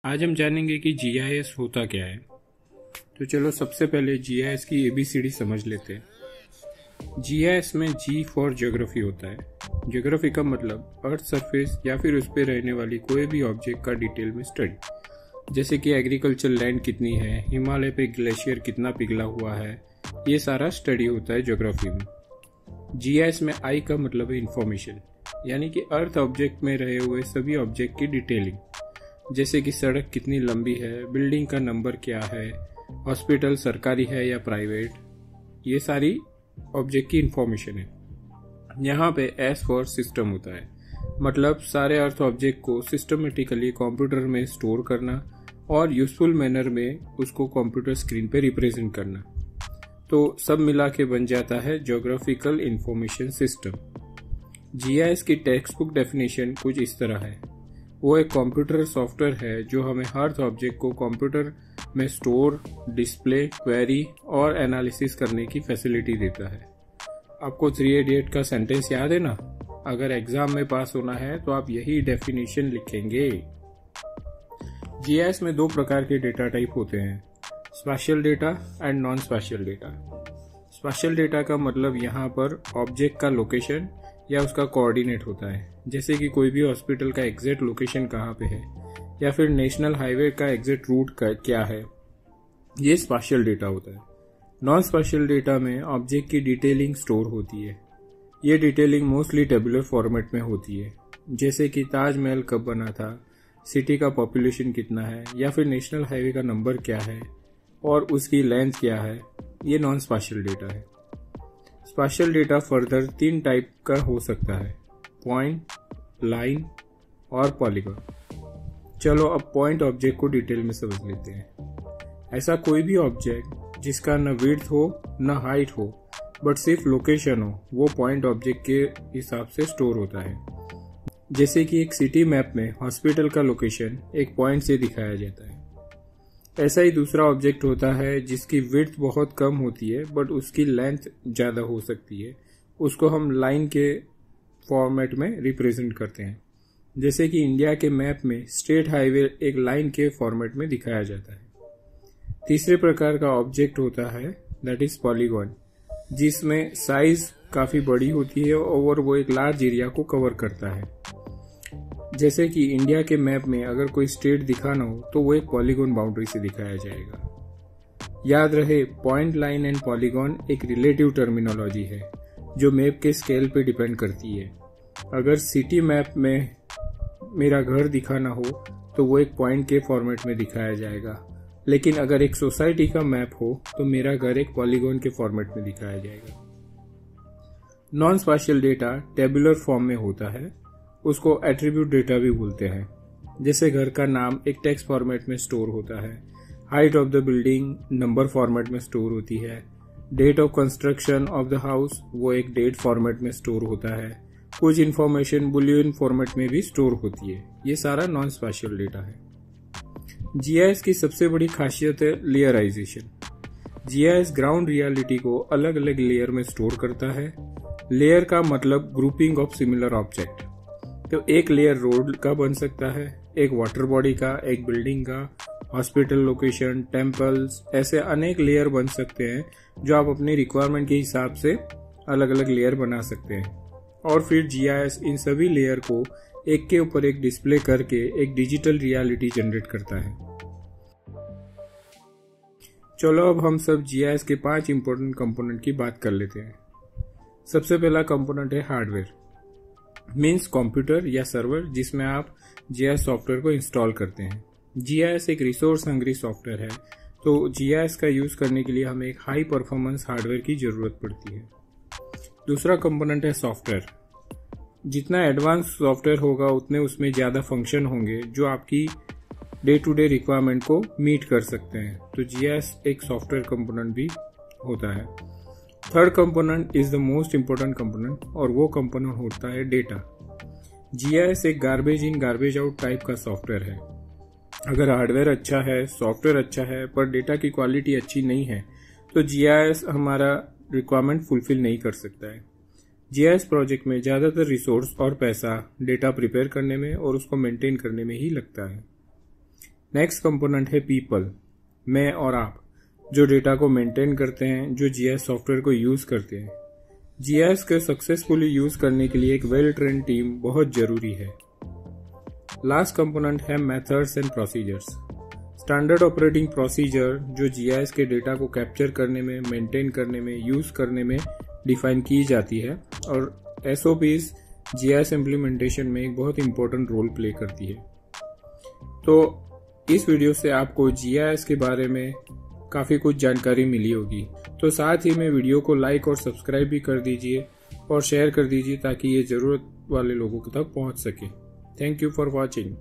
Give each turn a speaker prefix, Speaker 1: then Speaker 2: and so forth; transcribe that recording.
Speaker 1: आज हम जानेंगे कि जीआईएस होता क्या है। तो चलो सबसे पहले जीआईएस की एबीसीडी समझ लेते हैं। जीआईएस में जी फॉर ज्योग्राफी होता है। ज्योग्राफी का मतलब अर्थ सरफेस या फिर उस पर रहने वाली कोई भी ऑब्जेक्ट का डिटेल में स्टडी, जैसे कि एग्रीकल्चर लैंड कितनी है, हिमालय पे ग्लेशियर कितना पिघला हुआ है, ये सारा स्टडी होता है ज्योग्राफी में। जीआईएस में आई का मतलब है इंफॉर्मेशन, यानी कि अर्थ ऑब्जेक्ट में रहे हुए सभी ऑब्जेक्ट की डिटेलिंग, जैसे कि सड़क कितनी लंबी है, बिल्डिंग का नंबर क्या है, हॉस्पिटल सरकारी है या प्राइवेट, ये सारी ऑब्जेक्ट की इंफॉर्मेशन है। यहाँ पे एस फॉर सिस्टम होता है, मतलब सारे अर्थ ऑब्जेक्ट को सिस्टमेटिकली कंप्यूटर में स्टोर करना और यूजफुल मैनर में उसको कंप्यूटर स्क्रीन पे रिप्रेजेंट करना। तो सब मिला के बन जाता है ज्योग्राफिकल इंफॉर्मेशन सिस्टम। जीआईएस की टेक्स्ट बुक डेफिनेशन कुछ इस तरह है। वो एक कंप्यूटर सॉफ्टवेयर है जो हमें अर्थ ऑब्जेक्ट को कंप्यूटर में स्टोर, डिस्प्ले, क्वेरी और एनालिसिस करने की फैसिलिटी देता है। आपको 3 का सेंटेंस याद है ना? अगर एग्जाम में पास होना है तो आप यही डेफिनेशन लिखेंगे। जीआईएस में 2 प्रकार के डेटा टाइप होते हैं, spatial data and non spatial data. Spatial data का मतलब यहाँ पर ऑब्जेक्ट का लोकेशन या उसका कोऑर्डिनेट होता है, जैसे कि कोई भी हॉस्पिटल का एग्जैक्ट लोकेशन कहाँ पे है या फिर नेशनल हाईवे का एग्जैक्ट रूट क्या है, ये स्पेशियल डेटा होता है। नॉन स्पेशियल डेटा में ऑब्जेक्ट की डिटेलिंग स्टोर होती है। ये डिटेलिंग मोस्टली टेबुलर फॉर्मेट में होती है, जैसे कि ताजमहल कब बना था, सिटी का पॉपुलेशन कितना है या फिर नेशनल हाईवे का नंबर क्या है और उसकी लेंथ क्या है। ये नॉन स्पेशियल डेटा है। स्पेशियल डेटा फर्दर 3 टाइप का हो सकता है, पॉइंट, लाइन और पॉलीगॉन। चलो अब पॉइंट ऑब्जेक्ट को डिटेल में समझ लेते हैं। ऐसा कोई भी ऑब्जेक्ट जिसका न विड्थ हो न हाइट हो बट सिर्फ लोकेशन हो, वो पॉइंट ऑब्जेक्ट के हिसाब से स्टोर होता है। जैसे कि एक सिटी मैप में हॉस्पिटल का लोकेशन एक पॉइंट से दिखाया जाता है। ऐसा ही दूसरा ऑब्जेक्ट होता है जिसकी विड्थ बहुत कम होती है बट उसकी लेंथ ज़्यादा हो सकती है, उसको हम लाइन के फॉर्मेट में रिप्रेजेंट करते हैं। जैसे कि इंडिया के मैप में स्टेट हाईवे एक लाइन के फॉर्मेट में दिखाया जाता है। तीसरे प्रकार का ऑब्जेक्ट होता है दैट इज पॉलीगॉन, जिसमें साइज काफ़ी बड़ी होती है और वो एक लार्ज एरिया को कवर करता है। जैसे कि इंडिया के मैप में अगर कोई स्टेट दिखाना हो तो वो एक पॉलीगॉन बाउंड्री से दिखाया जाएगा। याद रहे, पॉइंट, लाइन एंड पॉलीगॉन एक रिलेटिव टर्मिनोलॉजी है जो मैप के स्केल पे डिपेंड करती है। अगर सिटी मैप में मेरा घर दिखाना हो तो वो एक पॉइंट के फॉर्मेट में दिखाया जाएगा, लेकिन अगर एक सोसाइटी का मैप हो तो मेरा घर एक पॉलीगॉन के फॉर्मेट में दिखाया जाएगा। Non spatial data tabular form में होता है, उसको एट्रीब्यूट डेटा भी बोलते हैं। जैसे घर का नाम एक टेक्स्ट फॉर्मेट में स्टोर होता है, height of the building number format में स्टोर होती है, date of construction of the house वो एक डेट फॉर्मेट में स्टोर होता है, कुछ इन्फॉर्मेशन बुलियन फॉर्मेट में भी स्टोर होती है। ये सारा नॉन स्पेशियल डेटा है। जीआईएस की सबसे बड़ी खासियत है लेयराइजेशन। जीआईएस ग्राउंड रियलिटी को अलग अलग लेयर में स्टोर करता है। लेयर का मतलब ग्रुपिंग ऑफ सिमिलर ऑब्जेक्ट। तो एक लेयर रोड का बन सकता है, एक वाटर बॉडी का, एक बिल्डिंग का, हॉस्पिटल लोकेशन, टेम्पल्स, ऐसे अनेक लेयर बन सकते हैं जो आप अपनी रिक्वायरमेंट के हिसाब से अलग अलग लेयर बना सकते हैं। और फिर जीआईएस इन सभी लेयर को एक के ऊपर एक डिस्प्ले करके एक डिजिटल रियलिटी जनरेट करता है। चलो अब हम सब जीआईएस के 5 इंपॉर्टेंट कंपोनेंट की बात कर लेते हैं। सबसे पहला कंपोनेंट है हार्डवेयर, मीन्स कंप्यूटर या सर्वर जिसमें आप जीआईएस सॉफ्टवेयर को इंस्टॉल करते हैं। जीआईएस एक रिसोर्स हंग्री सॉफ्टवेयर है, तो जीआईएस का यूज करने के लिए हमें एक हाई परफॉर्मेंस हार्डवेयर की जरूरत पड़ती है। दूसरा कंपोनेंट है सॉफ्टवेयर। जितना एडवांस सॉफ्टवेयर होगा उतने उसमें ज़्यादा फंक्शन होंगे जो आपकी डे टू डे रिक्वायरमेंट को मीट कर सकते हैं, तो जीआईएस एक सॉफ्टवेयर कंपोनेंट भी होता है। Third component is the most important component और वो कंपोनेंट होता है डेटा। जीआईएस एक garbage in garbage out type का सॉफ्टवेयर है। अगर हार्डवेयर अच्छा है, सॉफ्टवेयर अच्छा है पर डेटा की क्वालिटी अच्छी नहीं है तो जीआईएस हमारा रिक्वायरमेंट फुलफिल नहीं कर सकता है। जीआईएस प्रोजेक्ट में ज़्यादातर रिसोर्स और पैसा डेटा प्रिपेयर करने में और उसको मेंटेन करने में ही लगता है। नेक्स्ट कंपोनेंट है पीपल, मैं और आप, जो डेटा को मेंटेन करते हैं, जो जीआईएस सॉफ्टवेयर को यूज करते हैं। जीआईएस को सक्सेसफुली यूज करने के लिए एक वेल ट्रेन्ड टीम बहुत जरूरी है। लास्ट कंपोनेंट है methods and procedures. Standard operating procedure जो जीआईएस के डेटा को कैप्चर करने में, मेंटेन करने में, यूज करने में डिफाइन की जाती है, और एसओपीज जीआईएस इम्प्लीमेंटेशन में एक बहुत इंपॉर्टेंट रोल प्ले करती है। तो इस वीडियो से आपको जीआईएस के बारे में काफ़ी कुछ जानकारी मिली होगी। तो साथ ही में वीडियो को लाइक और सब्सक्राइब भी कर दीजिए और शेयर कर दीजिए ताकि ये ज़रूरत वाले लोगों तक पहुंच सके। Thank you for watching.